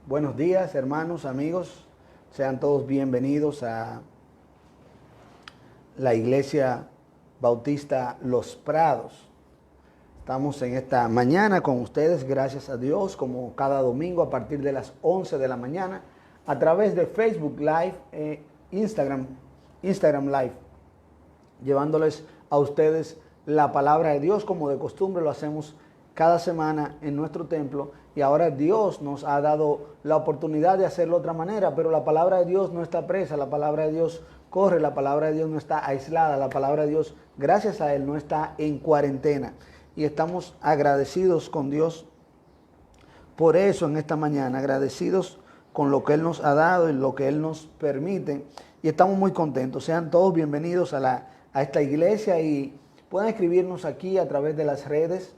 Buenos días, hermanos, amigos. Sean todos bienvenidos a la Iglesia Bautista Los Prados. Estamos en esta mañana con ustedes, gracias a Dios, como cada domingo a partir de las 11 de la mañana, a través de Facebook Live e Instagram Live, llevándoles a ustedes la palabra de Dios como de costumbre lo hacemos cada semana en nuestro templo, y ahora Dios nos ha dado la oportunidad de hacerlo de otra manera, pero la palabra de Dios no está presa, la palabra de Dios corre, la palabra de Dios no está aislada, la palabra de Dios, gracias a Él, no está en cuarentena, y estamos agradecidos con Dios por eso en esta mañana, agradecidos con lo que Él nos ha dado y lo que Él nos permite, y estamos muy contentos. Sean todos bienvenidos a esta iglesia, y pueden escribirnos aquí a través de las redes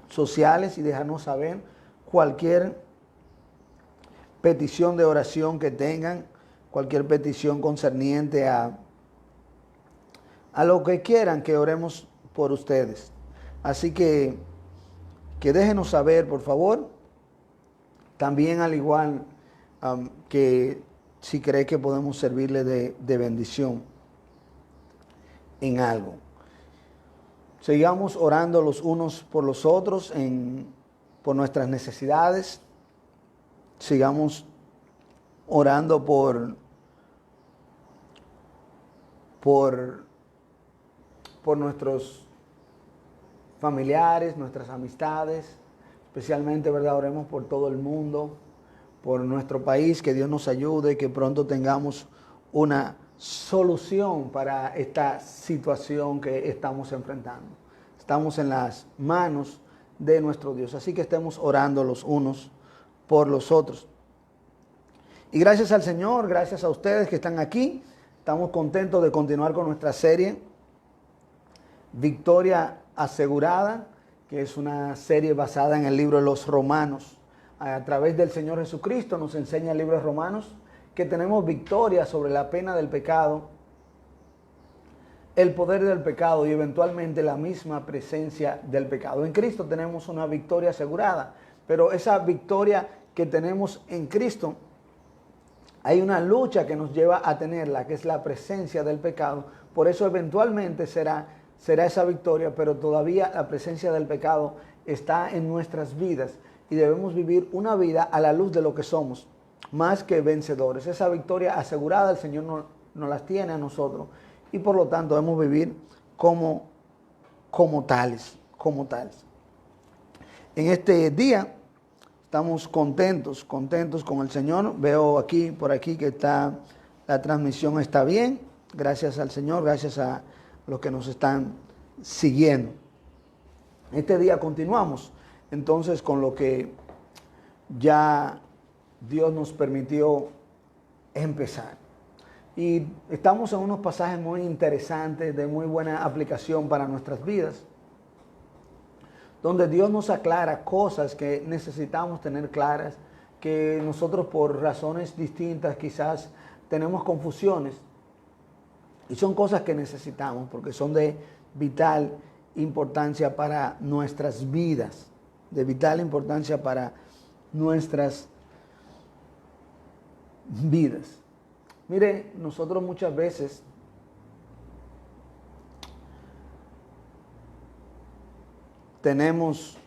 sociales y dejarnos saber cualquier petición de oración que tengan, cualquier petición concerniente a lo que quieran que oremos por ustedes. Así que déjenos saber, por favor. También al igual que si cree que podemos servirle de bendición en algo. Sigamos orando los unos por los otros por nuestras necesidades. Sigamos orando por nuestros familiares, nuestras amistades, especialmente, ¿verdad? Oremos por todo el mundo, por nuestro país, que Dios nos ayude, que pronto tengamos una solución para esta situación que estamos enfrentando. Estamos en las manos de nuestro Dios, así que estemos orando los unos por los otros. Y gracias al Señor, gracias a ustedes que están aquí, estamos contentos de continuar con nuestra serie Victoria Asegurada, que es una serie basada en el libro de los Romanos. A través del Señor Jesucristo nos enseña el libro de Romanos que tenemos victoria sobre la pena del pecado, el poder del pecado y eventualmente la misma presencia del pecado. En Cristo tenemos una victoria asegurada, pero esa victoria que tenemos en Cristo, hay una lucha que nos lleva a tenerla, que es la presencia del pecado. Por eso eventualmente será esa victoria, pero todavía la presencia del pecado está en nuestras vidas y debemos vivir una vida a la luz de lo que somos, más que vencedores. Esa victoria asegurada el Señor nos las tiene a nosotros, y por lo tanto debemos vivir como tales. En este día estamos contentos con el Señor. Veo por aquí que la transmisión está bien. Gracias al Señor, gracias a los que nos están siguiendo. Este día continuamos entonces con lo que ya Dios nos permitió empezar. Y estamos en unos pasajes muy interesantes, de muy buena aplicación para nuestras vidas, donde Dios nos aclara cosas que necesitamos tener claras, que nosotros por razones distintas quizás tenemos confusiones, y son cosas que necesitamos porque son de vital importancia para nuestras vidas, de vital importancia para nuestras vidas. Mire, nosotros muchas veces tenemos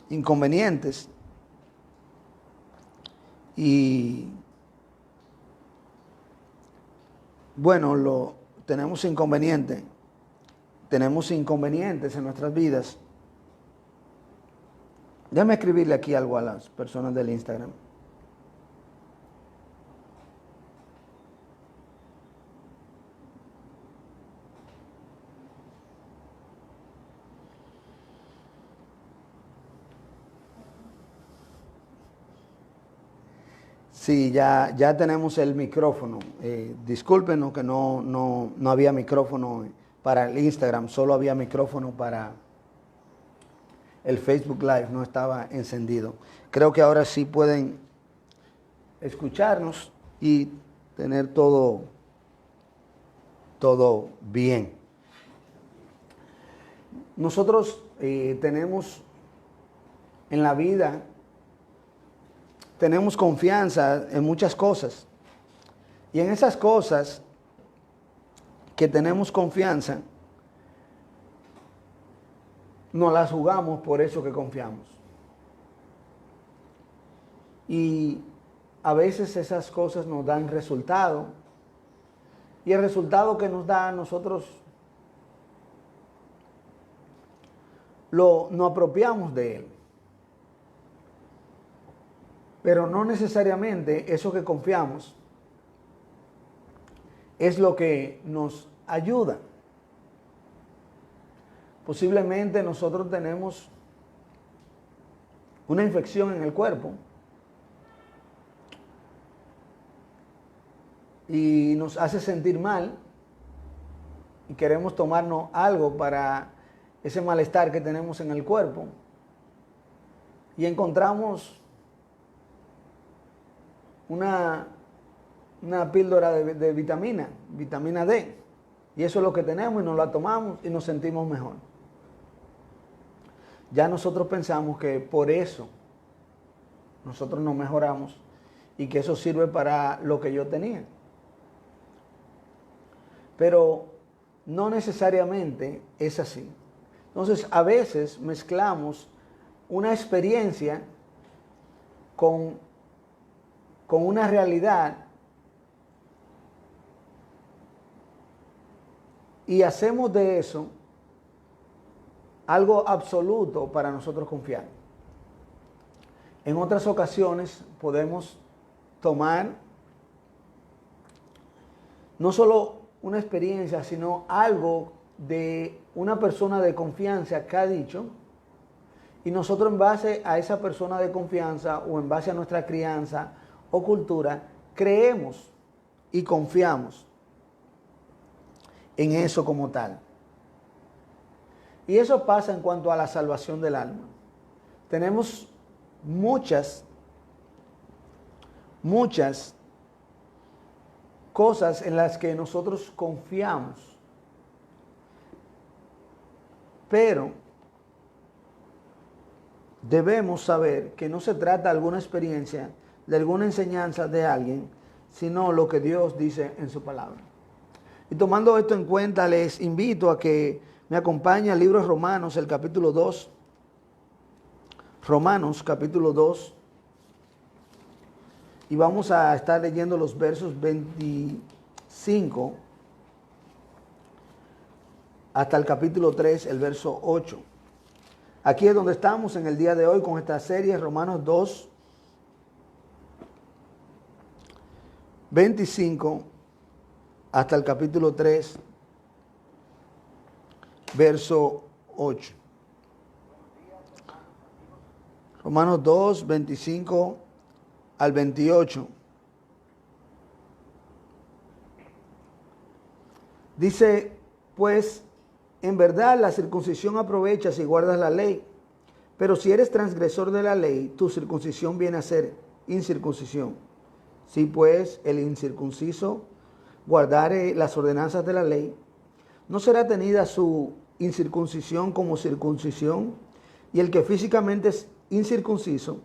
inconvenientes, y bueno, tenemos inconvenientes en nuestras vidas. Déjame escribirle aquí algo a las personas del Instagram. Sí, ya tenemos el micrófono. Discúlpenos que no había micrófono para el Instagram, solo había micrófono para el Facebook Live, no estaba encendido. Creo que ahora sí pueden escucharnos y tener todo bien. Nosotros tenemos en la vida tenemos confianza en muchas cosas. Y en esas cosas que tenemos confianza, nos las jugamos por eso que confiamos. Y a veces esas cosas nos dan resultado. Y el resultado que nos da, nosotros nos apropiamos de él. Pero no necesariamente eso que confiamos es lo que nos ayuda. Posiblemente nosotros tenemos una infección en el cuerpo y nos hace sentir mal y queremos tomarnos algo para ese malestar que tenemos en el cuerpo y encontramos una píldora de vitamina D, y eso es lo que tenemos y nos la tomamos y nos sentimos mejor. Ya nosotros pensamos que por eso nosotros nos mejoramos y que eso sirve para lo que yo tenía. Pero no necesariamente es así. Entonces, a veces mezclamos una experiencia con una realidad y hacemos de eso algo absoluto para nosotros confiar. En otras ocasiones podemos tomar no solo una experiencia, sino algo de una persona de confianza que ha dicho, y nosotros en base a esa persona de confianza o en base a nuestra crianza o cultura, creemos y confiamos en eso como tal. Y eso pasa en cuanto a la salvación del alma. Tenemos muchas cosas en las que nosotros confiamos, pero debemos saber que no se trata de alguna experiencia, de alguna enseñanza de alguien, sino lo que Dios dice en su palabra. Y tomando esto en cuenta, les invito a que me acompañen al libro de Romanos, el capítulo 2. Romanos, capítulo 2. Y vamos a estar leyendo los versos 25 hasta el capítulo 3, el verso 8. Aquí es donde estamos en el día de hoy con esta serie, Romanos 2, 25 hasta el capítulo 3, verso 8. Romanos 2, 25 al 28. Dice, pues, en verdad la circuncisión aprovecha si guardas la ley, pero si eres transgresor de la ley, tu circuncisión viene a ser incircuncisión. Si pues el incircunciso guardare las ordenanzas de la ley, ¿no será tenida su incircuncisión como circuncisión? Y el que físicamente es incircunciso,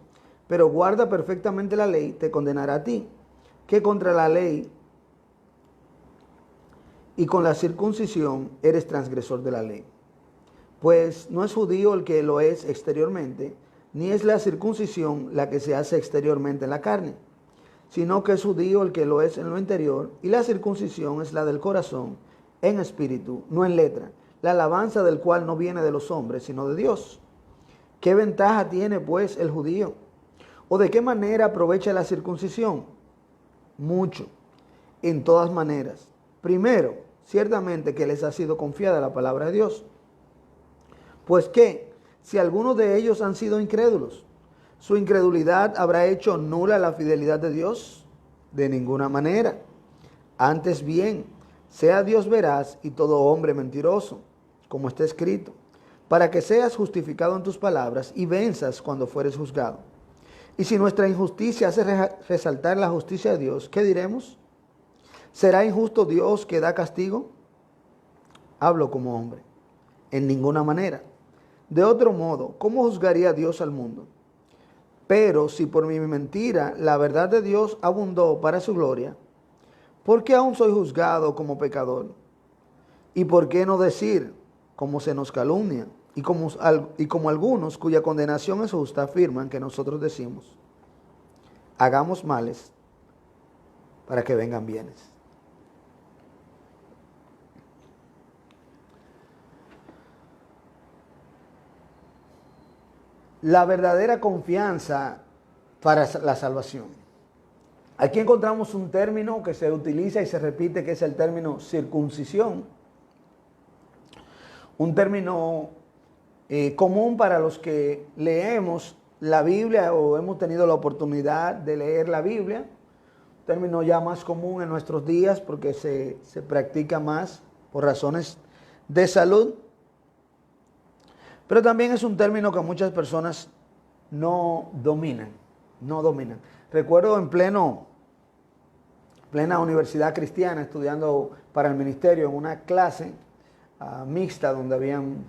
pero guarda perfectamente la ley, te condenará a ti, que contra la ley y con la circuncisión eres transgresor de la ley. Pues no es judío el que lo es exteriormente, ni es la circuncisión la que se hace exteriormente en la carne, sino que es judío el que lo es en lo interior, y la circuncisión es la del corazón, en espíritu, no en letra, la alabanza del cual no viene de los hombres, sino de Dios. ¿Qué ventaja tiene, pues, el judío? ¿O de qué manera aprovecha la circuncisión? Mucho, en todas maneras. Primero, ciertamente que les ha sido confiada la palabra de Dios. Pues que, si algunos de ellos han sido incrédulos, ¿su incredulidad habrá hecho nula la fidelidad de Dios? De ninguna manera. Antes bien, sea Dios veraz y todo hombre mentiroso, como está escrito, para que seas justificado en tus palabras y venzas cuando fueres juzgado. Y si nuestra injusticia hace resaltar la justicia de Dios, ¿qué diremos? ¿Será injusto Dios que da castigo? Hablo como hombre. En ninguna manera. De otro modo, ¿cómo juzgaría Dios al mundo? Pero si por mi mentira la verdad de Dios abundó para su gloria, ¿por qué aún soy juzgado como pecador? ¿Y por qué no decir, como se nos calumnia? Y como algunos cuya condenación es justa afirman que nosotros decimos, hagamos males para que vengan bienes. La verdadera confianza para la salvación. Aquí encontramos un término que se utiliza y se repite, que es el término circuncisión. Un término común para los que leemos la Biblia o hemos tenido la oportunidad de leer la Biblia. Un término ya más común en nuestros días porque se practica más por razones de salud. Pero también es un término que muchas personas no dominan. Recuerdo en plena universidad cristiana, estudiando para el ministerio en una clase mixta donde habían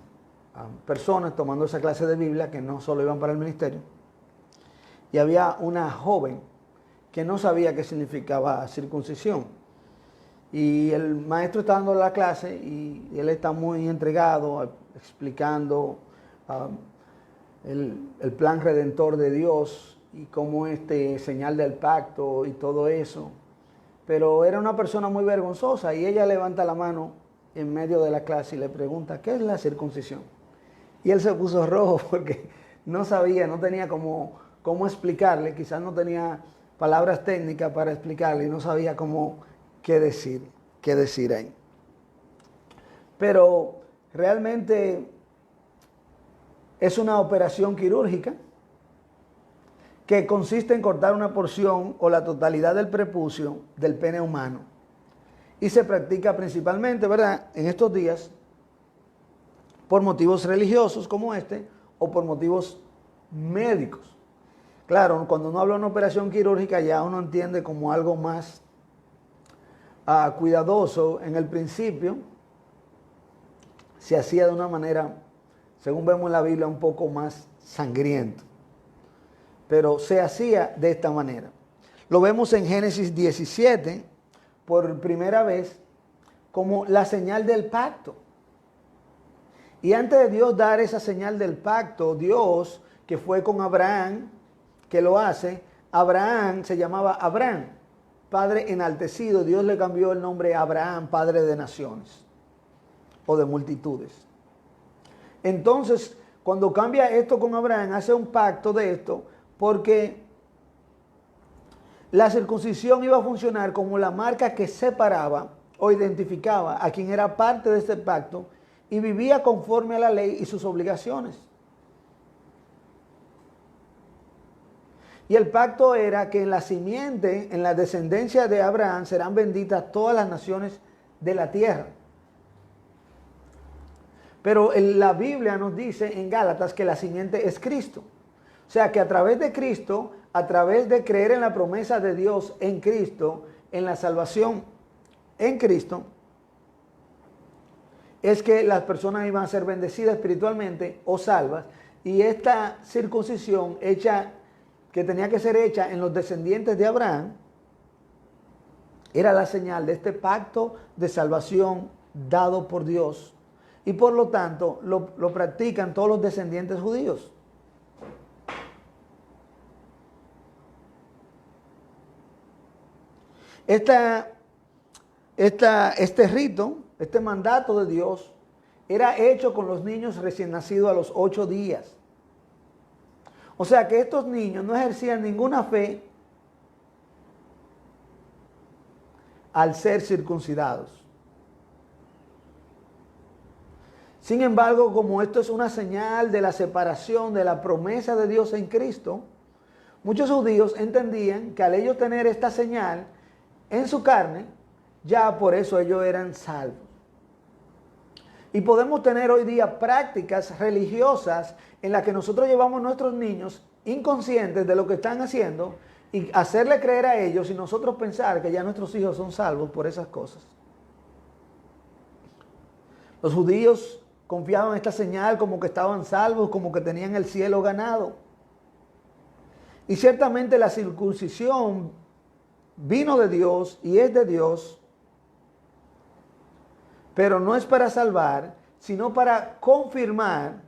personas tomando esa clase de Biblia que no solo iban para el ministerio. Y había una joven que no sabía qué significaba circuncisión. Y el maestro está dando la clase y él está muy entregado, explicando el plan redentor de Dios y cómo señal del pacto y todo eso. Pero era una persona muy vergonzosa y ella levanta la mano en medio de la clase y le pregunta, ¿qué es la circuncisión? Y él se puso rojo porque no sabía, no tenía cómo explicarle, quizás no tenía palabras técnicas para explicarle y no sabía qué decir ahí. Pero realmente es una operación quirúrgica que consiste en cortar una porción o la totalidad del prepucio del pene humano. Y se practica principalmente, ¿verdad?, en estos días por motivos religiosos como o por motivos médicos. Claro, cuando uno habla de una operación quirúrgica ya uno entiende como algo más cuidadoso. En el principio se hacía de una manera, según vemos en la Biblia, un poco más sangriento. Pero se hacía de esta manera. Lo vemos en Génesis 17, por primera vez, como la señal del pacto. Y antes de Dios dar esa señal del pacto, Dios, que fue con Abraham, que lo hace, Abraham se llamaba Abraham, padre enaltecido. Dios le cambió el nombre a Abraham, padre de naciones o de multitudes. Entonces, cuando cambia esto con Abraham, hace un pacto de esto, porque la circuncisión iba a funcionar como la marca que separaba o identificaba a quien era parte de este pacto y vivía conforme a la ley y sus obligaciones. Y el pacto era que en la simiente, en la descendencia de Abraham, serán benditas todas las naciones de la tierra. Pero la Biblia nos dice en Gálatas que la simiente es Cristo. O sea que a través de Cristo, a través de creer en la promesa de Dios en Cristo, en la salvación en Cristo, es que las personas iban a ser bendecidas espiritualmente o salvas. Y esta circuncisión que tenía que ser hecha en los descendientes de Abraham, era la señal de este pacto de salvación dado por Dios. Y por lo tanto lo practican todos los descendientes judíos. Este rito, este mandato de Dios, era hecho con los niños recién nacidos a los 8 días. O sea que estos niños no ejercían ninguna fe al ser circuncidados. Sin embargo, como esto es una señal de la separación de la promesa de Dios en Cristo, muchos judíos entendían que al ellos tener esta señal en su carne, ya por eso ellos eran salvos. Y podemos tener hoy día prácticas religiosas en las que nosotros llevamos a nuestros niños inconscientes de lo que están haciendo y hacerle creer a ellos y nosotros pensar que ya nuestros hijos son salvos por esas cosas. Los judíos confiaban en esta señal como que estaban salvos, como que tenían el cielo ganado. Y ciertamente la circuncisión vino de Dios y es de Dios, pero no es para salvar, sino para confirmar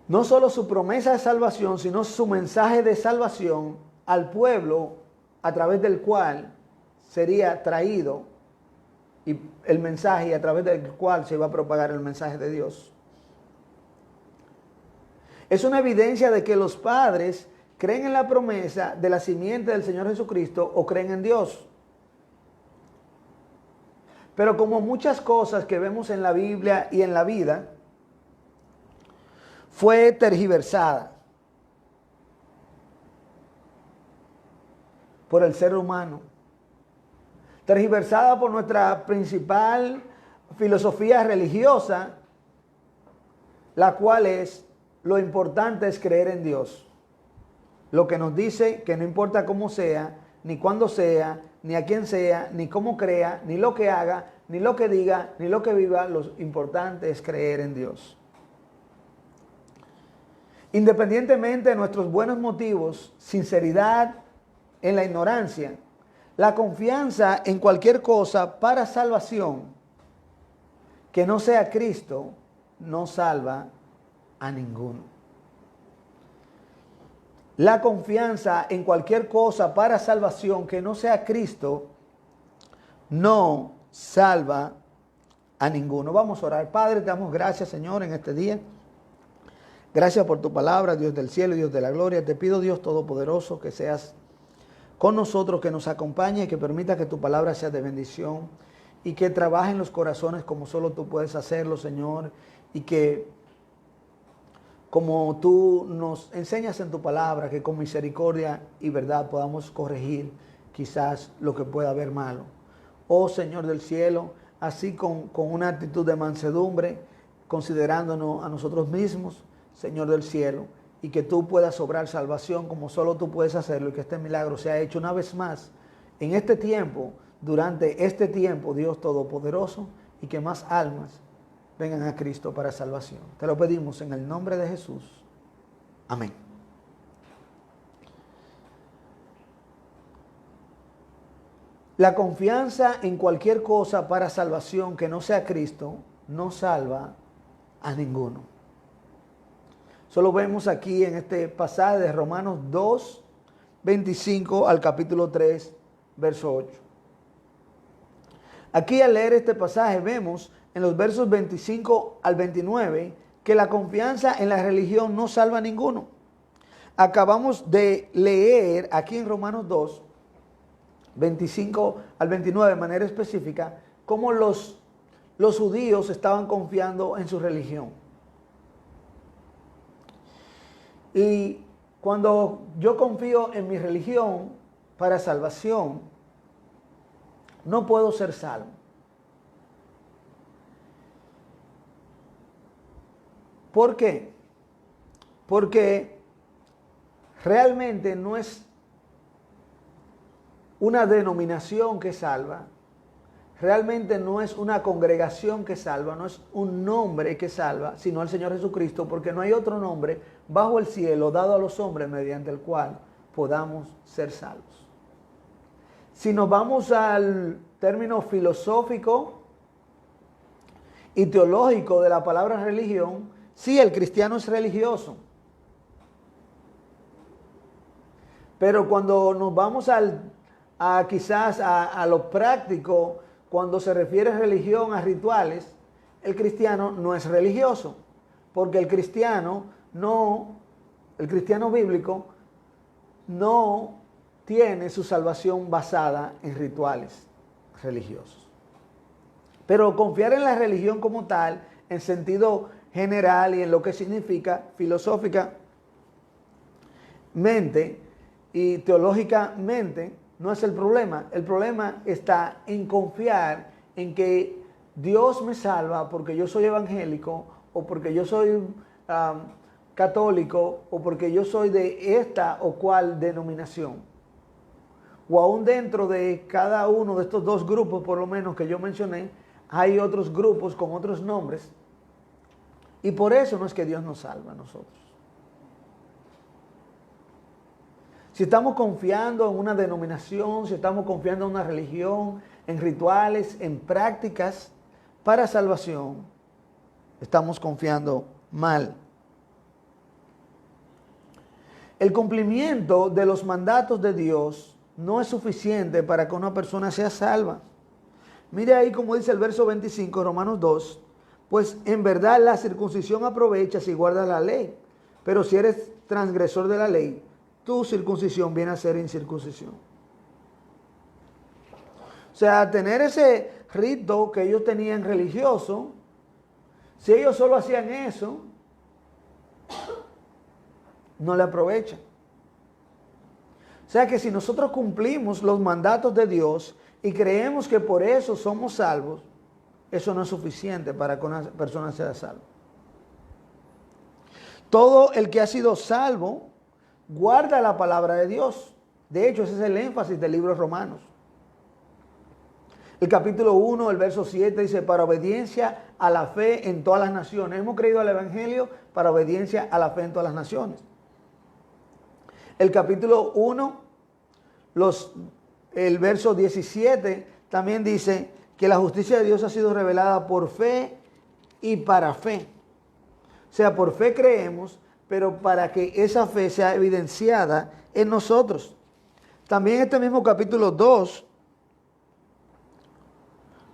no solo su promesa de salvación, sino su mensaje de salvación al pueblo a través del cual sería traído y el mensaje y a través del cual se iba a propagar el mensaje de Dios. Es una evidencia de que los padres creen en la promesa de la simiente del Señor Jesucristo o creen en Dios. Pero como muchas cosas que vemos en la Biblia y en la vida, fue tergiversada por el ser humano, tergiversada por nuestra principal filosofía religiosa, la cual es: lo importante es creer en Dios. Lo que nos dice que no importa cómo sea, ni cuándo sea, ni a quién sea, ni cómo crea, ni lo que haga, ni lo que diga, ni lo que viva, lo importante es creer en Dios. Independientemente de nuestros buenos motivos, sinceridad en la ignorancia, la confianza en cualquier cosa para salvación que no sea Cristo, no salva a ninguno. La confianza en cualquier cosa para salvación que no sea Cristo, no salva a ninguno. Vamos a orar. Padre, te damos gracias, Señor, en este día. Gracias por tu palabra, Dios del cielo y Dios de la gloria. Te pido, Dios Todopoderoso, que seas con nosotros, que nos acompañe y que permita que tu palabra sea de bendición y que trabaje en los corazones como solo tú puedes hacerlo, Señor, y que como tú nos enseñas en tu palabra, que con misericordia y verdad podamos corregir quizás lo que pueda haber malo. Oh Señor del cielo, así con una actitud de mansedumbre, considerándonos a nosotros mismos, Señor del cielo, y que tú puedas obrar salvación como solo tú puedes hacerlo, y que este milagro sea hecho una vez más en este tiempo, durante este tiempo, Dios Todopoderoso, y que más almas vengan a Cristo para salvación. Te lo pedimos en el nombre de Jesús. Amén. La confianza en cualquier cosa para salvación que no sea Cristo no salva a ninguno. Solo vemos aquí en este pasaje de Romanos 2, 25 al capítulo 3, verso 8. Aquí al leer este pasaje vemos en los versos 25 al 29 que la confianza en la religión no salva a ninguno. Acabamos de leer aquí en Romanos 2, 25 al 29 de manera específica cómo los judíos estaban confiando en su religión. Y cuando yo confío en mi religión para salvación, no puedo ser salvo. ¿Por qué? Porque realmente no es una denominación que salva, realmente no es una congregación que salva, no es un nombre que salva, sino el Señor Jesucristo, porque no hay otro nombre bajo el cielo dado a los hombres mediante el cual podamos ser salvos. Si nos vamos al término filosófico y teológico de la palabra religión, sí, el cristiano es religioso. Pero cuando nos vamos quizás a lo práctico, cuando se refiere a religión, a rituales, el cristiano no es religioso, porque el cristiano bíblico no tiene su salvación basada en rituales religiosos. Pero confiar en la religión como tal, en sentido general y en lo que significa filosóficamente y teológicamente, no es el problema. El problema está en confiar en que Dios me salva porque yo soy evangélico o porque yo soy católico o porque yo soy de esta o cual denominación. O aún dentro de cada uno de estos dos grupos, por lo menos que yo mencioné, hay otros grupos con otros nombres Y por eso no es que Dios nos salva a nosotros. Si estamos confiando en una denominación, si estamos confiando en una religión, en rituales, en prácticas para salvación, estamos confiando mal. El cumplimiento de los mandatos de Dios no es suficiente para que una persona sea salva. Mire ahí como dice el verso 25, Romanos 2, pues en verdad la circuncisión aprovecha si guardas la ley, pero si eres transgresor de la ley, tu circuncisión viene a ser incircuncisión. O sea, tener ese rito que ellos tenían religioso, si ellos solo hacían eso, no le aprovechan. O sea que si nosotros cumplimos los mandatos de Dios y creemos que por eso somos salvos, eso no es suficiente para que una persona sea salva. Todo el que ha sido salvo guarda la palabra de Dios. De hecho, ese es el énfasis del libro de Romanos. El capítulo 1, el verso 7 dice, para obediencia a la fe en todas las naciones. Hemos creído al Evangelio para obediencia a la fe en todas las naciones. El capítulo 1, el verso 17 también dice que la justicia de Dios ha sido revelada por fe y para fe. O sea, por fe creemos, pero para que esa fe sea evidenciada en nosotros. También este mismo capítulo 2,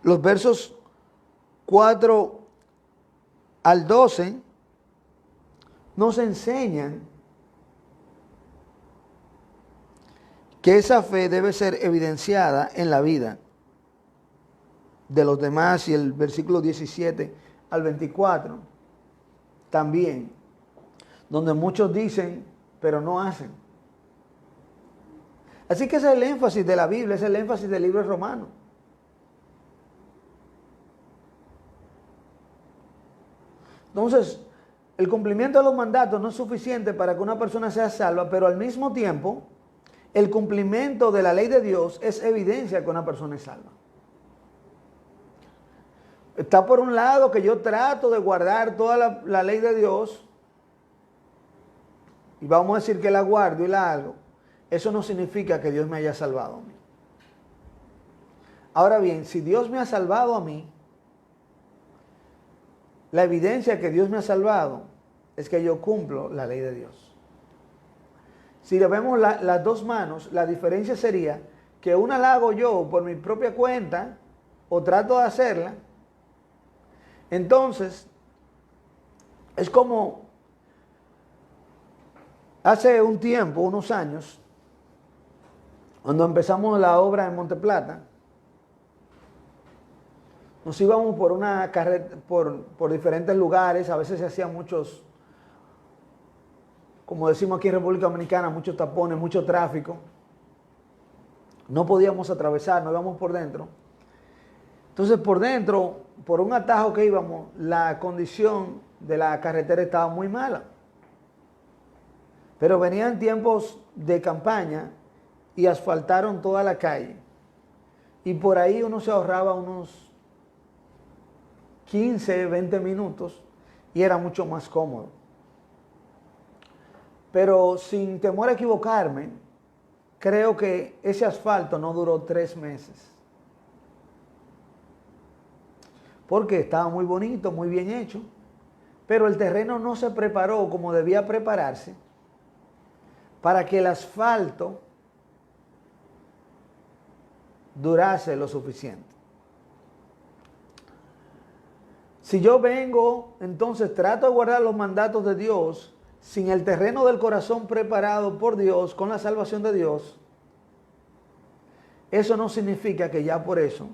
los versos 4 al 12, nos enseñan que esa fe debe ser evidenciada en la vida de los demás, y el versículo 17 al 24 también, donde muchos dicen, pero no hacen. Así que ese es el énfasis de la Biblia, es el énfasis del libro romano. Entonces, el cumplimiento de los mandatos no es suficiente para que una persona sea salva, pero al mismo tiempo, el cumplimiento de la ley de Dios es evidencia que una persona es salva. Está por un lado que yo trato de guardar toda la ley de Dios, y vamos a decir que la guardo y la hago. Eso no significa que Dios me haya salvado a mí. Ahora bien, si Dios me ha salvado a mí, la evidencia que Dios me ha salvado es que yo cumplo la ley de Dios. Si le vemos las dos manos, la diferencia sería que una la hago yo por mi propia cuenta o trato de hacerla. Entonces, es como hace un tiempo, unos años, cuando empezamos la obra en Monteplata, nos íbamos por una carretera, por diferentes lugares, a veces se hacían muchos, como decimos aquí en República Dominicana, muchos tapones, mucho tráfico. No podíamos atravesar, no íbamos por dentro. Entonces por dentro, por un atajo que íbamos, la condición de la carretera estaba muy mala. Pero venían tiempos de campaña y asfaltaron toda la calle. Y por ahí uno se ahorraba unos 15, 20 minutos y era mucho más cómodo. Pero sin temor a equivocarme, creo que ese asfalto no duró 3 meses. Porque estaba muy bonito, muy bien hecho, pero el terreno no se preparó como debía prepararse para que el asfalto durase lo suficiente. Si yo vengo, entonces trato de guardar los mandatos de Dios sin el terreno del corazón preparado por Dios, con la salvación de Dios, eso no significa que ya por eso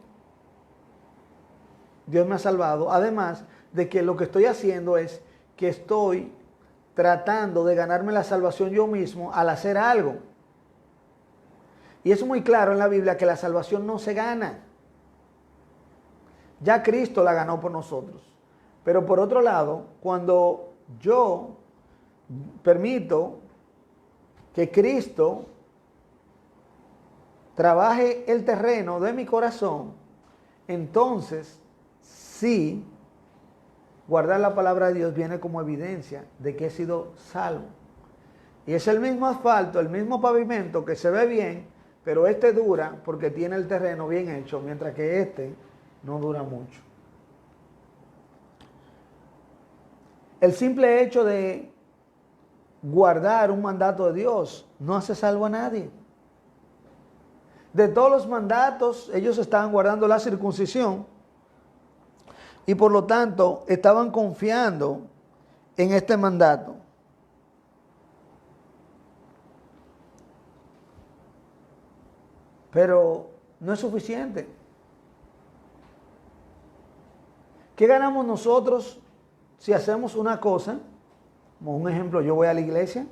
Dios me ha salvado. Además de que lo que estoy haciendo es que estoy tratando de ganarme la salvación yo mismo al hacer algo. Y es muy claro en la Biblia que la salvación no se gana. Ya Cristo la ganó por nosotros. Pero por otro lado, cuando yo permito que Cristo trabaje el terreno de mi corazón, entonces sí guardar la palabra de Dios viene como evidencia de que he sido salvo. Y es el mismo asfalto, el mismo pavimento que se ve bien, pero este dura porque tiene el terreno bien hecho, mientras que este no dura mucho. El simple hecho de guardar un mandato de Dios no hace salvo a nadie. De todos los mandatos, ellos estaban guardando la circuncisión y por lo tanto estaban confiando en este mandato. Pero no es suficiente. ¿Qué ganamos nosotros si hacemos una cosa? Como un ejemplo, yo voy a la iglesia,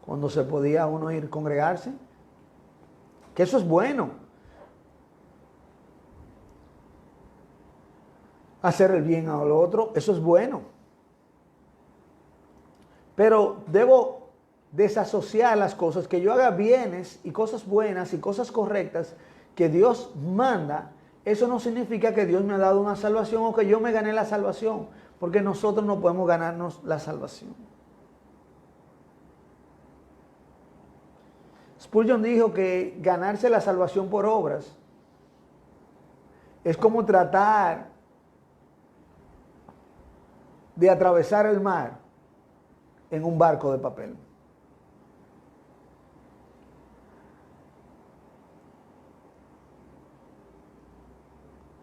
cuando se podía uno ir a congregarse, que eso es bueno. Hacer el bien al otro, eso es bueno. Pero debo desasociar las cosas, que yo haga bienes y cosas buenas y cosas correctas que Dios manda. Eso no significa que Dios me ha dado una salvación o que yo me gané la salvación, porque nosotros no podemos ganarnos la salvación. Spurgeon dijo que ganarse la salvación por obras es como tratar de atravesar el mar en un barco de papel.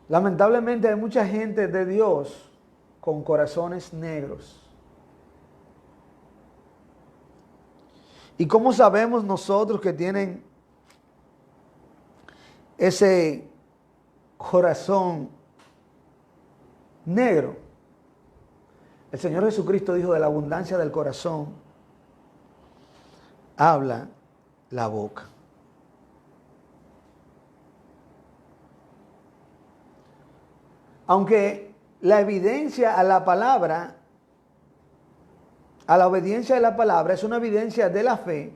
Lamentablemente hay mucha gente de Dios con corazones negros. ¿Y cómo sabemos nosotros que tienen ese corazón negro? El Señor Jesucristo dijo: de la abundancia del corazón habla la boca. Aunque la evidencia a la palabra, a la obediencia de la palabra, es una evidencia de la fe,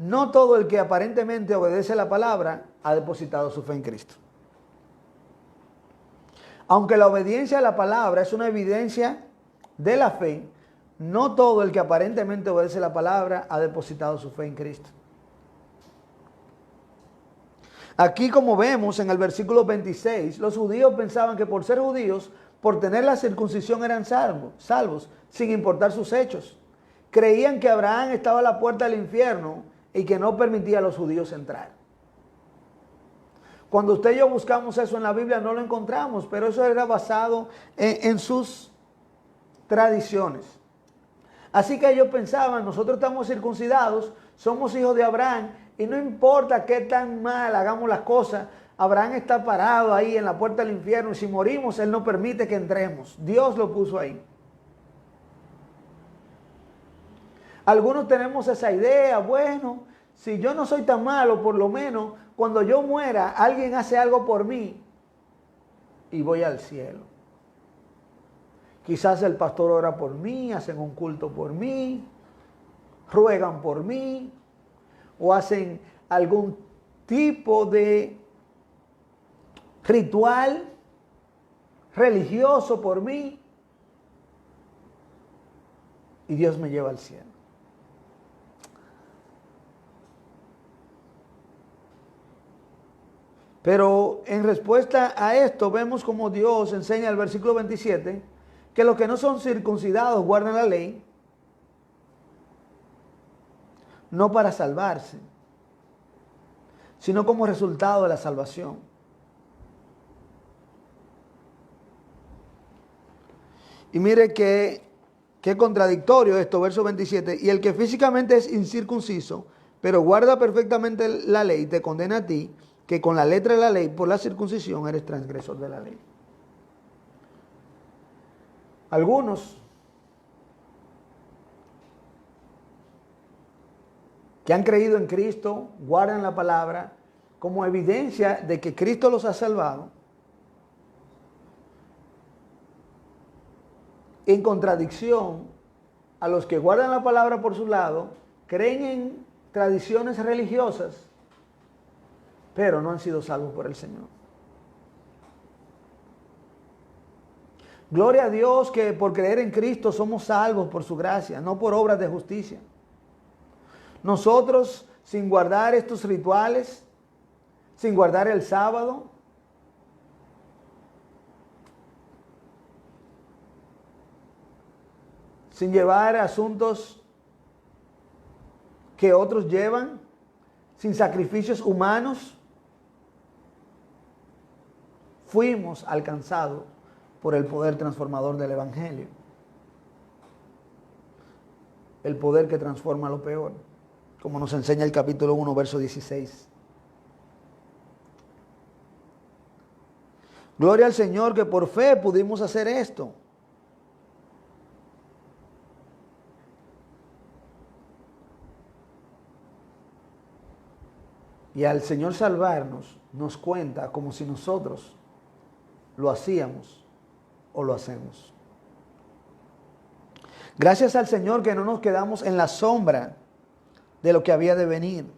no todo el que aparentemente obedece la palabra ha depositado su fe en Cristo. Aunque la obediencia a la palabra es una evidencia de la fe, no todo el que aparentemente obedece la palabra ha depositado su fe en Cristo. Aquí, como vemos en el versículo 26, los judíos pensaban que por ser judíos, por tener la circuncisión eran salvos, sin importar sus hechos. Creían que Abraham estaba a la puerta del infierno y que no permitía a los judíos entrar. Cuando usted y yo buscamos eso en la Biblia no lo encontramos, pero eso era basado en sus tradiciones. Así que ellos pensaban: nosotros estamos circuncidados, somos hijos de Abraham, y no importa qué tan mal hagamos las cosas, Abraham está parado ahí en la puerta del infierno y si morimos, él no permite que entremos. Dios lo puso ahí. Algunos tenemos esa idea: bueno, si yo no soy tan malo, por lo menos cuando yo muera, alguien hace algo por mí y voy al cielo. Quizás el pastor ora por mí, hacen un culto por mí, ruegan por mí, o hacen algún tipo de ritual religioso por mí y Dios me lleva al cielo. Pero en respuesta a esto vemos como Dios enseña el versículo 27 que los que no son circuncidados guardan la ley, no para salvarse, sino como resultado de la salvación. Y mire qué contradictorio esto, verso 27. Y el que físicamente es incircunciso, pero guarda perfectamente la ley, te condena a ti, que con la letra de la ley, por la circuncisión, eres transgresor de la ley. Algunos que han creído en Cristo guardan la palabra como evidencia de que Cristo los ha salvado, en contradicción a los que guardan la palabra por su lado, creen en tradiciones religiosas, pero no han sido salvos por el Señor. Gloria a Dios que por creer en Cristo somos salvos por su gracia, no por obras de justicia. Nosotros, sin guardar estos rituales, sin guardar el sábado, sin llevar asuntos que otros llevan, sin sacrificios humanos, fuimos alcanzados por el poder transformador del Evangelio. El poder que transforma lo peor, como nos enseña el capítulo 1, verso 16. Gloria al Señor que por fe pudimos hacer esto. Y al Señor salvarnos, nos cuenta como si nosotros lo hacíamos o lo hacemos. Gracias al Señor que no nos quedamos en la sombra de lo que había de venir.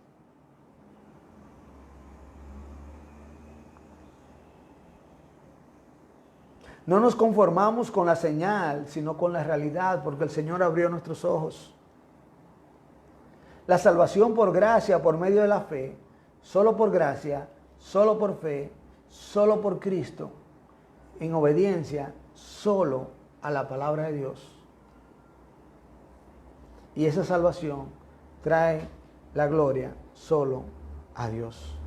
No nos conformamos con la señal, sino con la realidad, porque el Señor abrió nuestros ojos. La salvación por gracia, por medio de la fe, solo por gracia, solo por fe, solo por Cristo, en obediencia solo a la palabra de Dios. Y esa salvación trae la gloria solo a Dios.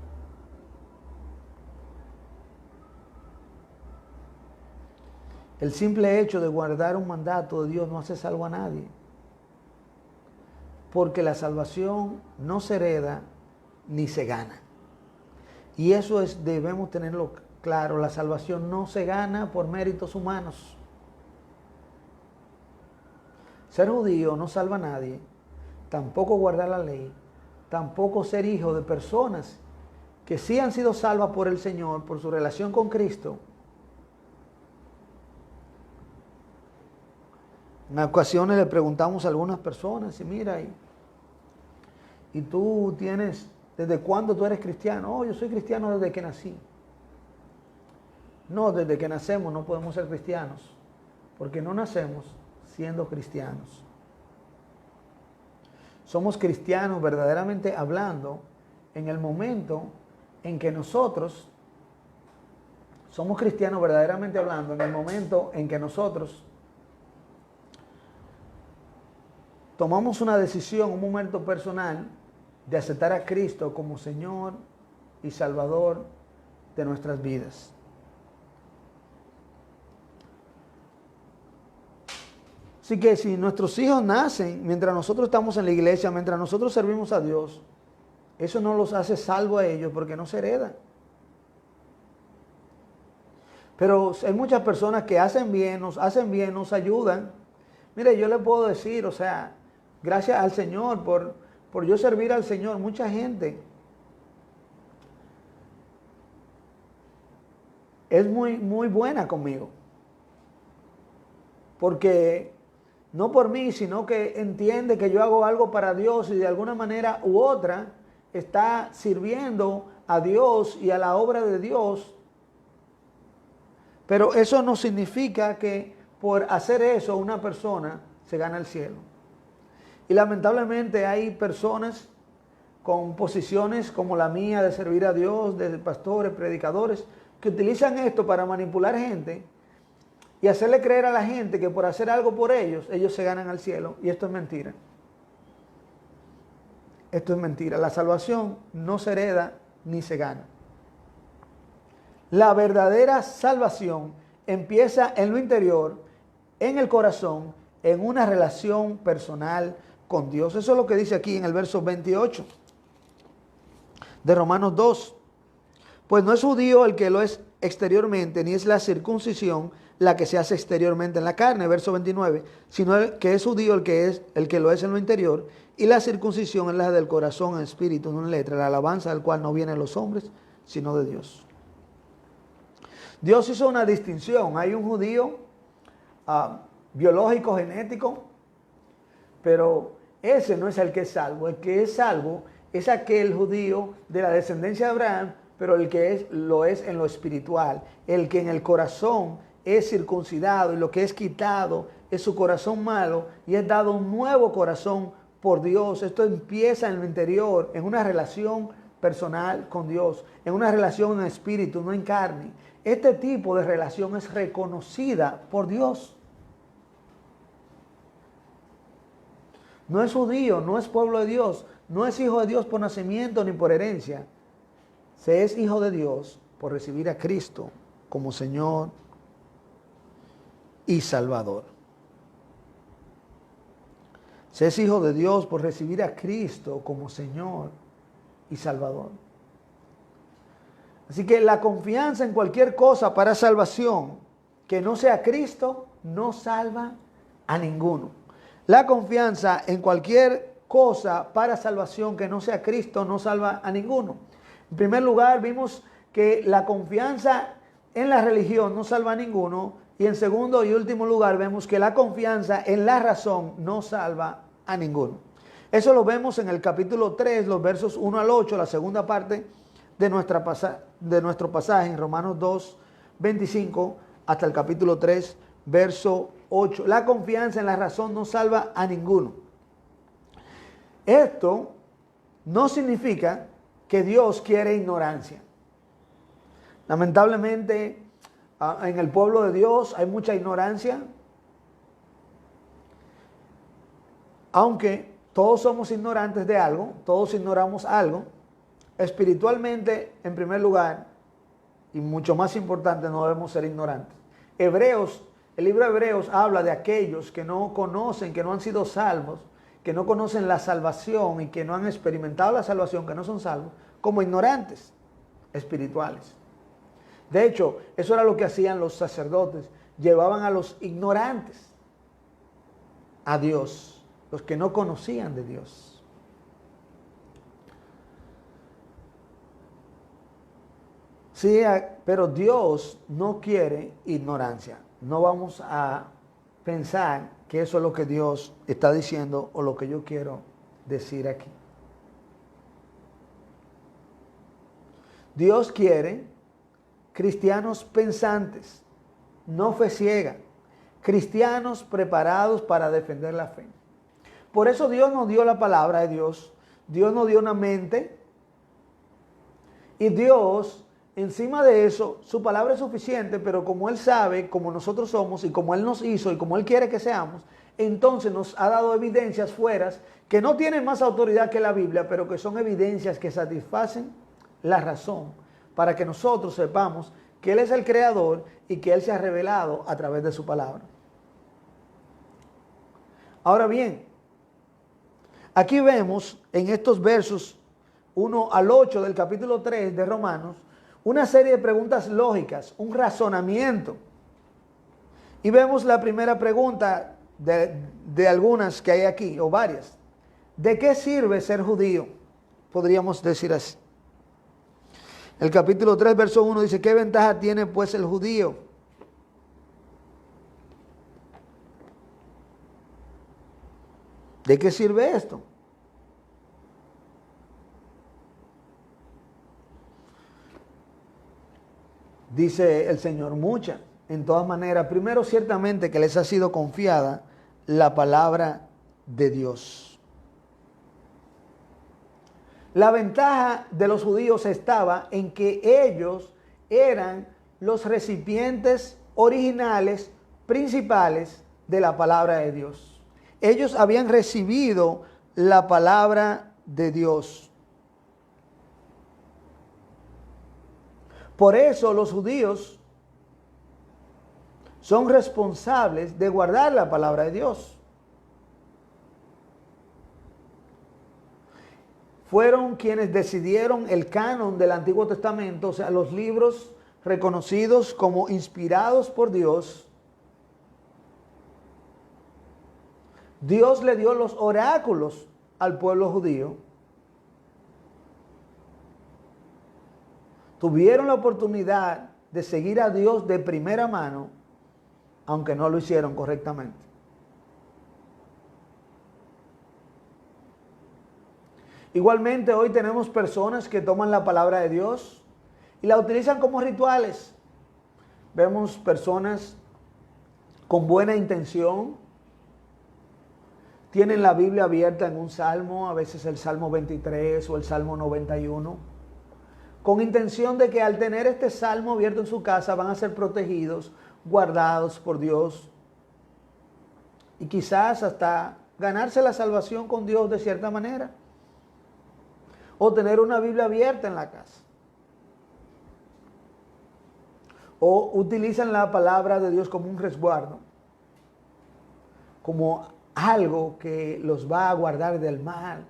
El simple hecho de guardar un mandato de Dios no hace salvo a nadie. Porque la salvación no se hereda ni se gana. Y eso debemos tenerlo claro, la salvación no se gana por méritos humanos. Ser judío no salva a nadie, tampoco guardar la ley, tampoco ser hijo de personas que sí han sido salvas por el Señor, por su relación con Cristo. En ocasiones le preguntamos a algunas personas, y mira, y tú tienes, ¿desde cuándo tú eres cristiano? Oh, yo soy cristiano desde que nací. No, desde que nacemos no podemos ser cristianos, porque no nacemos siendo cristianos. Somos cristianos verdaderamente hablando en el momento en que nosotros, somos cristianos verdaderamente hablando en el momento en que nosotros tomamos una decisión, un momento personal de aceptar a Cristo como Señor y Salvador de nuestras vidas. Así que si nuestros hijos nacen mientras nosotros estamos en la iglesia, mientras nosotros servimos a Dios, eso no los hace salvos a ellos porque no se heredan. Pero hay muchas personas que hacen bien, nos ayudan. Mire, yo le puedo decir, o sea, gracias al Señor por yo servir al Señor, mucha gente es muy buena conmigo. Porque no por mí, sino que entiende que yo hago algo para Dios y de alguna manera u otra está sirviendo a Dios y a la obra de Dios. Pero eso no significa que por hacer eso una persona se gana el cielo. Y lamentablemente hay personas con posiciones como la mía de servir a Dios, de pastores, predicadores, que utilizan esto para manipular gente y hacerle creer a la gente que por hacer algo por ellos se ganan al cielo. Y esto es mentira. Esto es mentira. La salvación no se hereda ni se gana. La verdadera salvación empieza en lo interior, en el corazón, en una relación personal con Dios. Eso es lo que dice aquí en el verso 28 de Romanos 2. Pues no es judío el que lo es exteriormente, ni es la circuncisión la que se hace exteriormente en la carne, verso 29, sino que es judío el que lo es en lo interior, y la circuncisión es la del corazón en espíritu, no en letra, la alabanza del cual no viene de los hombres, sino de Dios. Dios hizo una distinción. Hay un judío biológico, genético, pero ese no es el que es salvo. El que es salvo es aquel judío de la descendencia de Abraham, pero el que lo es en lo espiritual, el que en el corazón es circuncidado y lo que es quitado es su corazón malo y es dado un nuevo corazón por Dios. Esto empieza en lo interior, en una relación personal con Dios, en una relación en espíritu, no en carne. Este tipo de relación es reconocida por Dios. No es judío, no es pueblo de Dios, no es hijo de Dios por nacimiento ni por herencia. Se es hijo de Dios por recibir a Cristo como Señor y Salvador. Se es hijo de Dios por recibir a Cristo como Señor y Salvador. Así que la confianza en cualquier cosa para salvación que no sea Cristo no salva a ninguno. La confianza en cualquier cosa para salvación que no sea Cristo no salva a ninguno. En primer lugar, vimos que la confianza en la religión no salva a ninguno. Y en segundo y último lugar, vemos que la confianza en la razón no salva a ninguno. Eso lo vemos en el capítulo 3, los versos 1 al 8, la segunda parte de nuestro pasaje en Romanos 2, 25 hasta el capítulo 3, verso 8. La confianza en la razón no salva a ninguno. Esto no significa que Dios quiere ignorancia. Lamentablemente, en el pueblo de Dios hay mucha ignorancia. Aunque todos somos ignorantes de algo, todos ignoramos algo, espiritualmente, en primer lugar, y mucho más importante, no debemos ser ignorantes. El libro de Hebreos habla de aquellos que no conocen, que no han sido salvos, que no conocen la salvación y que no han experimentado la salvación, que no son salvos, como ignorantes espirituales. De hecho, eso era lo que hacían los sacerdotes, llevaban a los ignorantes a Dios, los que no conocían de Dios. Sí, pero Dios no quiere ignorancia. No vamos a pensar que eso es lo que Dios está diciendo o lo que yo quiero decir aquí. Dios quiere cristianos pensantes, no fe ciega, cristianos preparados para defender la fe. Por eso Dios nos dio la palabra de Dios, Dios nos dio una mente y Dios, encima de eso, su palabra es suficiente, pero como Él sabe, como nosotros somos y como Él nos hizo y como Él quiere que seamos, entonces nos ha dado evidencias fuera que no tienen más autoridad que la Biblia, pero que son evidencias que satisfacen la razón para que nosotros sepamos que Él es el creador y que Él se ha revelado a través de su palabra. Ahora bien, aquí vemos en estos versos 1 al 8 del capítulo 3 de Romanos una serie de preguntas lógicas, un razonamiento. Y vemos la primera pregunta de algunas que hay aquí, o varias. ¿De qué sirve ser judío? Podríamos decir así. El capítulo 3, verso 1 dice, ¿qué ventaja tiene pues el judío? ¿De qué sirve esto? Dice el Señor, muchas. En todas maneras, primero ciertamente que les ha sido confiada la palabra de Dios. La ventaja de los judíos estaba en que ellos eran los recipientes originales, principales de la palabra de Dios. Ellos habían recibido la palabra de Dios. Por eso los judíos son responsables de guardar la palabra de Dios. Fueron quienes decidieron el canon del Antiguo Testamento, o sea, los libros reconocidos como inspirados por Dios. Dios le dio los oráculos al pueblo judío. Tuvieron la oportunidad de seguir a Dios de primera mano, aunque no lo hicieron correctamente. Igualmente hoy tenemos personas que toman la palabra de Dios y la utilizan como rituales, vemos personas con buena intención, tienen la Biblia abierta en un salmo, a veces el Salmo 23 o el Salmo 91, con intención de que al tener este salmo abierto en su casa van a ser protegidos, guardados por Dios y quizás hasta ganarse la salvación con Dios de cierta manera, o tener una Biblia abierta en la casa, o utilizan la palabra de Dios como un resguardo, como algo que los va a guardar del mal,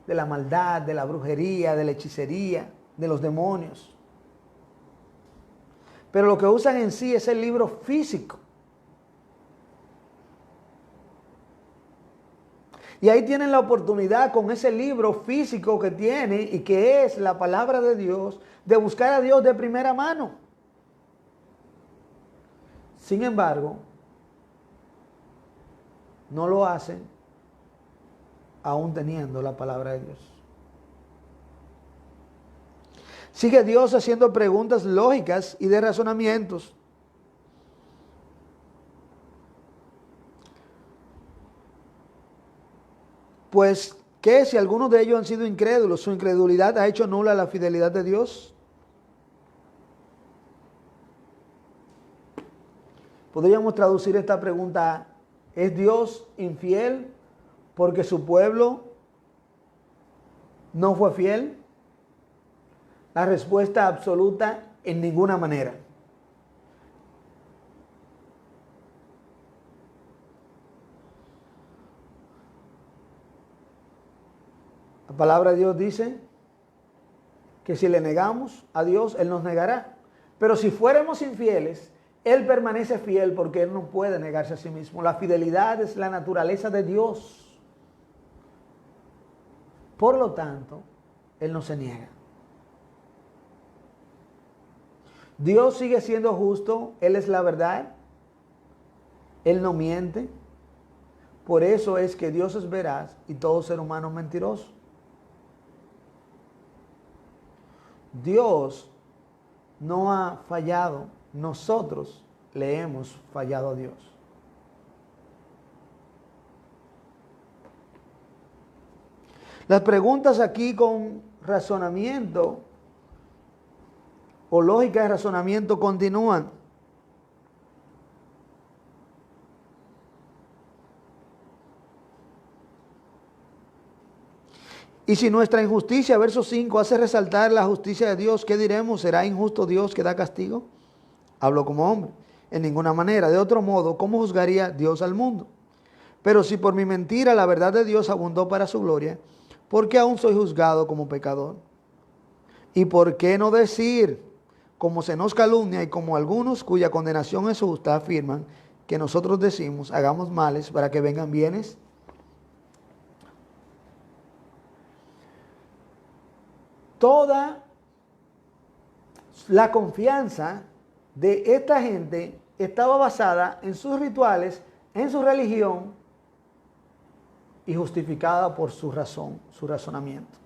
de la maldad, de la brujería, de la hechicería, de los demonios. Pero lo que usan en sí es el libro físico. Y ahí tienen la oportunidad con ese libro físico que tiene y que es la palabra de Dios, de buscar a Dios de primera mano. Sin embargo, no lo hacen aún teniendo la palabra de Dios. Sigue Dios haciendo preguntas lógicas y de razonamientos. Pues, ¿qué si algunos de ellos han sido incrédulos? ¿Su incredulidad ha hecho nula la fidelidad de Dios? Podríamos traducir esta pregunta: ¿es Dios infiel porque su pueblo no fue fiel? La respuesta absoluta: en ninguna manera. La palabra de Dios dice que si le negamos a Dios, Él nos negará. Pero si fuéramos infieles, Él permanece fiel porque Él no puede negarse a sí mismo. La fidelidad es la naturaleza de Dios. Por lo tanto, Él no se niega. Dios sigue siendo justo, Él es la verdad, Él no miente. Por eso es que Dios es veraz y todo ser humano es mentiroso. Dios no ha fallado, nosotros le hemos fallado a Dios. Las preguntas aquí con razonamiento o lógica de razonamiento continúan. Y si nuestra injusticia, verso 5, hace resaltar la justicia de Dios, ¿qué diremos? ¿Será injusto Dios que da castigo? Hablo como hombre. En ninguna manera. De otro modo, ¿cómo juzgaría Dios al mundo? Pero si por mi mentira la verdad de Dios abundó para su gloria, ¿por qué aún soy juzgado como pecador? ¿Y por qué no decir, como se nos calumnia y como algunos cuya condenación es justa afirman que nosotros decimos, hagamos males para que vengan bienes? Toda la confianza de esta gente estaba basada en sus rituales, en su religión y justificada por su razón, su razonamiento.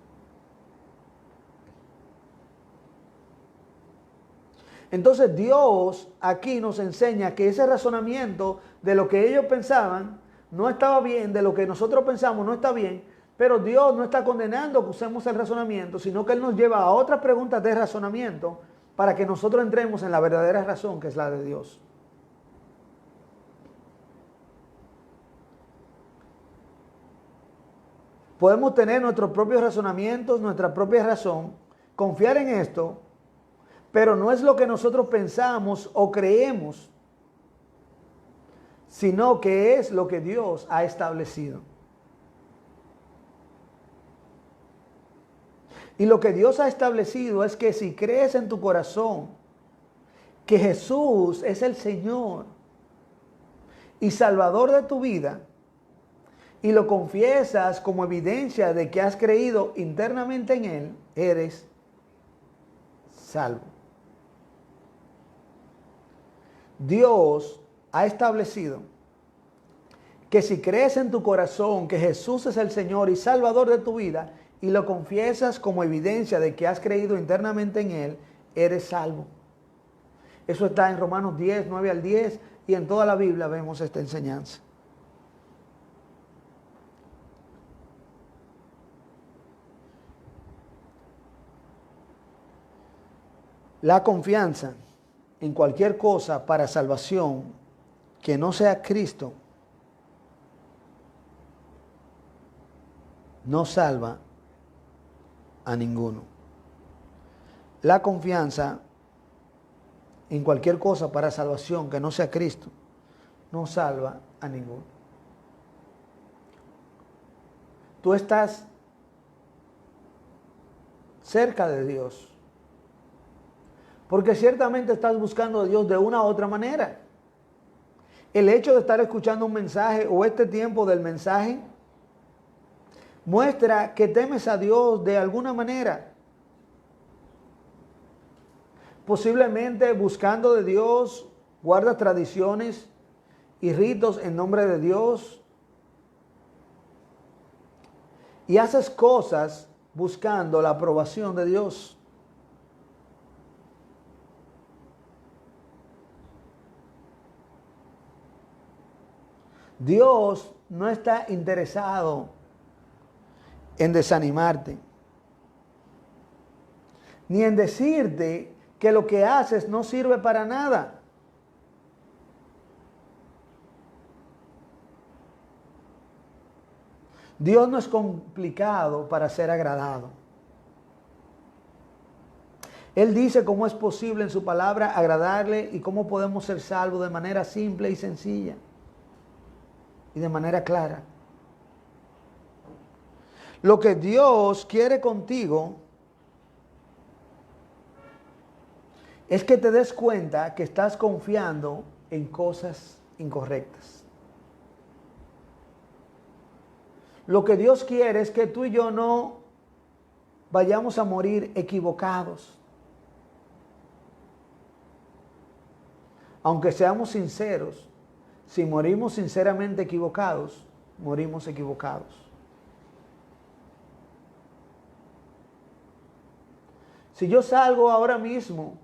Entonces Dios aquí nos enseña que ese razonamiento de lo que ellos pensaban no estaba bien, de lo que nosotros pensamos no está bien, pero Dios no está condenando que usemos el razonamiento, sino que Él nos lleva a otras preguntas de razonamiento para que nosotros entremos en la verdadera razón, que es la de Dios. Podemos tener nuestros propios razonamientos, nuestra propia razón, confiar en esto, pero no es lo que nosotros pensamos o creemos, sino que es lo que Dios ha establecido. Y lo que Dios ha establecido es que si crees en tu corazón que Jesús es el Señor y Salvador de tu vida, y lo confiesas como evidencia de que has creído internamente en Él, eres salvo. Dios ha establecido que si crees en tu corazón que Jesús es el Señor y Salvador de tu vida, y lo confiesas como evidencia de que has creído internamente en Él, eres salvo. Eso está en Romanos 10, 9 al 10, y en toda la Biblia vemos esta enseñanza. La confianza en cualquier cosa para salvación que no sea Cristo no salva a ninguno. La confianza en cualquier cosa para salvación que no sea Cristo no salva a ninguno. Tú estás cerca de Dios, porque ciertamente estás buscando a Dios de una u otra manera. El hecho de estar escuchando un mensaje o este tiempo del mensaje muestra que temes a Dios de alguna manera. Posiblemente buscando de Dios, guardas tradiciones y ritos en nombre de Dios y haces cosas buscando la aprobación de Dios. Dios no está interesado en desanimarte, ni en decirte que lo que haces no sirve para nada. Dios no es complicado para ser agradado. Él dice cómo es posible en su palabra agradarle y cómo podemos ser salvos de manera simple y sencilla y de manera clara. Lo que Dios quiere contigo es que te des cuenta que estás confiando en cosas incorrectas. Lo que Dios quiere es que tú y yo no vayamos a morir equivocados. Aunque seamos sinceros, si morimos sinceramente equivocados, morimos equivocados. Si yo salgo ahora mismo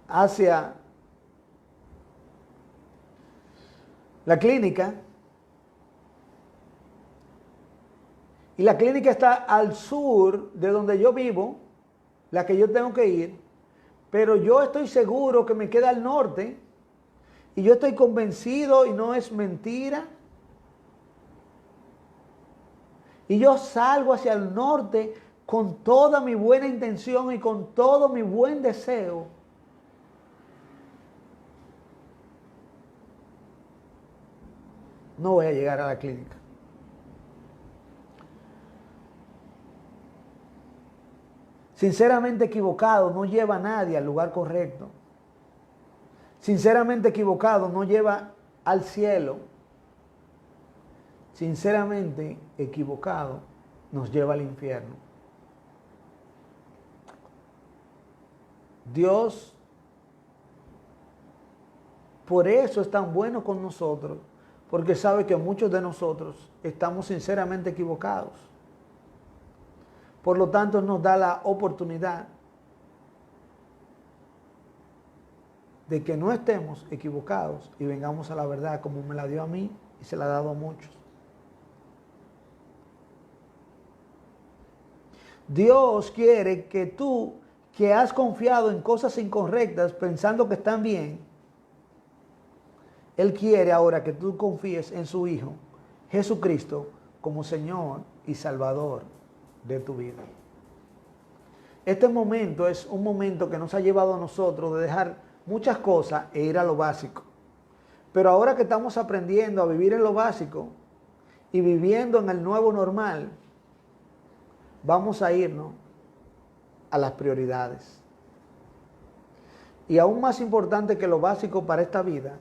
hacia la clínica, y la clínica está al sur de donde yo vivo, la que yo tengo que ir, pero yo estoy seguro que me queda al norte, y yo estoy convencido, y no es mentira, y yo salgo hacia el norte con toda mi buena intención y con todo mi buen deseo. No voy a llegar a la clínica. Sinceramente equivocado no lleva a nadie al lugar correcto. Sinceramente equivocado no lleva al cielo. Sinceramente equivocado nos lleva al infierno. Dios, por eso es tan bueno con nosotros, porque sabe que muchos de nosotros estamos sinceramente equivocados. Por lo tanto, nos da la oportunidad de que no estemos equivocados y vengamos a la verdad como me la dio a mí y se la ha dado a muchos. Dios quiere que tú, que has confiado en cosas incorrectas pensando que están bien, Él quiere ahora que tú confíes en su Hijo, Jesucristo, como Señor y Salvador de tu vida. Este momento es un momento que nos ha llevado a nosotros de dejar muchas cosas e ir a lo básico. Pero ahora que estamos aprendiendo a vivir en lo básico y viviendo en el nuevo normal, vamos a irnos a las prioridades. Y aún más importante que lo básico para esta vida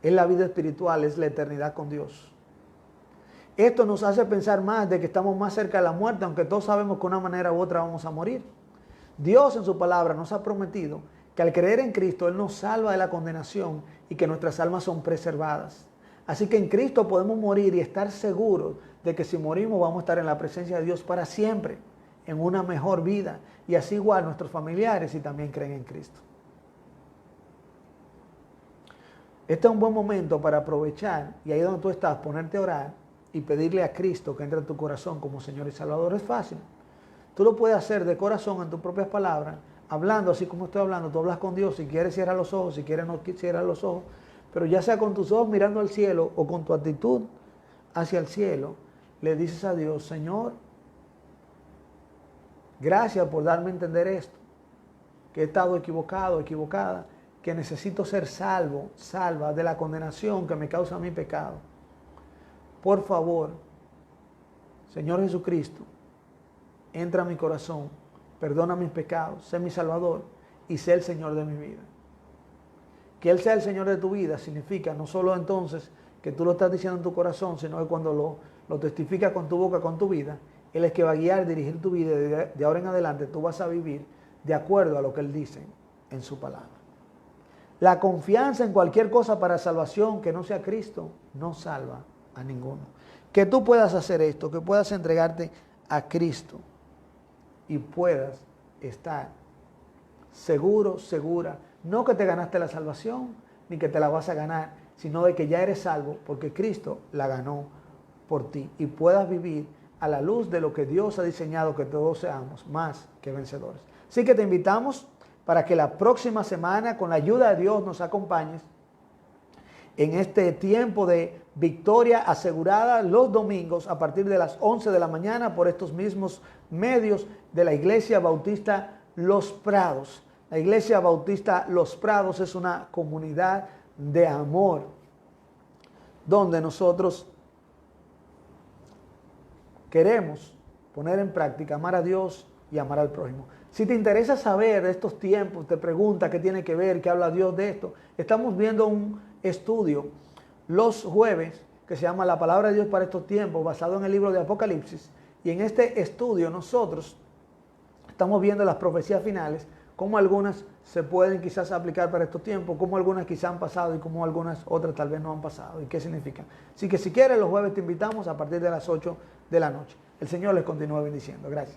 es la vida espiritual, es la eternidad con Dios. Esto nos hace pensar más de que estamos más cerca de la muerte, aunque todos sabemos que de una manera u otra vamos a morir. Dios en su palabra nos ha prometido que al creer en Cristo Él nos salva de la condenación y que nuestras almas son preservadas. Así que en Cristo podemos morir y estar seguros de que si morimos vamos a estar en la presencia de Dios para siempre. en una mejor vida. Y así igual nuestros familiares si también creen en Cristo. Este es un buen momento para aprovechar y ahí donde tú estás, ponerte a orar y pedirle a Cristo que entre en tu corazón como Señor y Salvador. Es fácil. Tú lo puedes hacer de corazón en tus propias palabras, hablando así como estoy hablando. Tú hablas con Dios, si quieres cierra los ojos, si quieres no cierra los ojos, pero ya sea con tus ojos mirando al cielo o con tu actitud hacia el cielo, le dices a Dios: Señor, gracias por darme a entender esto, que he estado equivocado, equivocada, que necesito ser salvo, salva de la condenación que me causa mi pecado. Por favor, Señor Jesucristo, entra a mi corazón, perdona mis pecados, sé mi Salvador y sé el Señor de mi vida. Que Él sea el Señor de tu vida significa no solo entonces que tú lo estás diciendo en tu corazón, sino que cuando lo testificas con tu boca, con tu vida, Él es que va a guiar, dirigir tu vida. De ahora en adelante tú vas a vivir de acuerdo a lo que Él dice en su palabra. La confianza en cualquier cosa para salvación que no sea Cristo no salva a ninguno. Que tú puedas hacer esto, que puedas entregarte a Cristo y puedas estar seguro, segura, no que te ganaste la salvación ni que te la vas a ganar, sino de que ya eres salvo porque Cristo la ganó por ti y puedas vivir a la luz de lo que Dios ha diseñado que todos seamos más que vencedores. Así que te invitamos para que la próxima semana, con la ayuda de Dios, nos acompañes en este tiempo de victoria asegurada los domingos a partir de las 11 de la mañana por estos mismos medios de la Iglesia Bautista Los Prados. La Iglesia Bautista Los Prados es una comunidad de amor donde nosotros queremos poner en práctica amar a Dios y amar al prójimo. Si te interesa saber de estos tiempos, te pregunta qué tiene que ver, qué habla Dios de esto, estamos viendo un estudio los jueves que se llama La Palabra de Dios para estos tiempos, basado en el libro de Apocalipsis. Y en este estudio nosotros estamos viendo las profecías finales, cómo algunas se pueden quizás aplicar para estos tiempos, cómo algunas quizás han pasado y cómo algunas otras tal vez no han pasado y qué significan. Así que si quieres, los jueves te invitamos a partir de las 8 de la noche. El Señor les continúe bendiciendo. Gracias.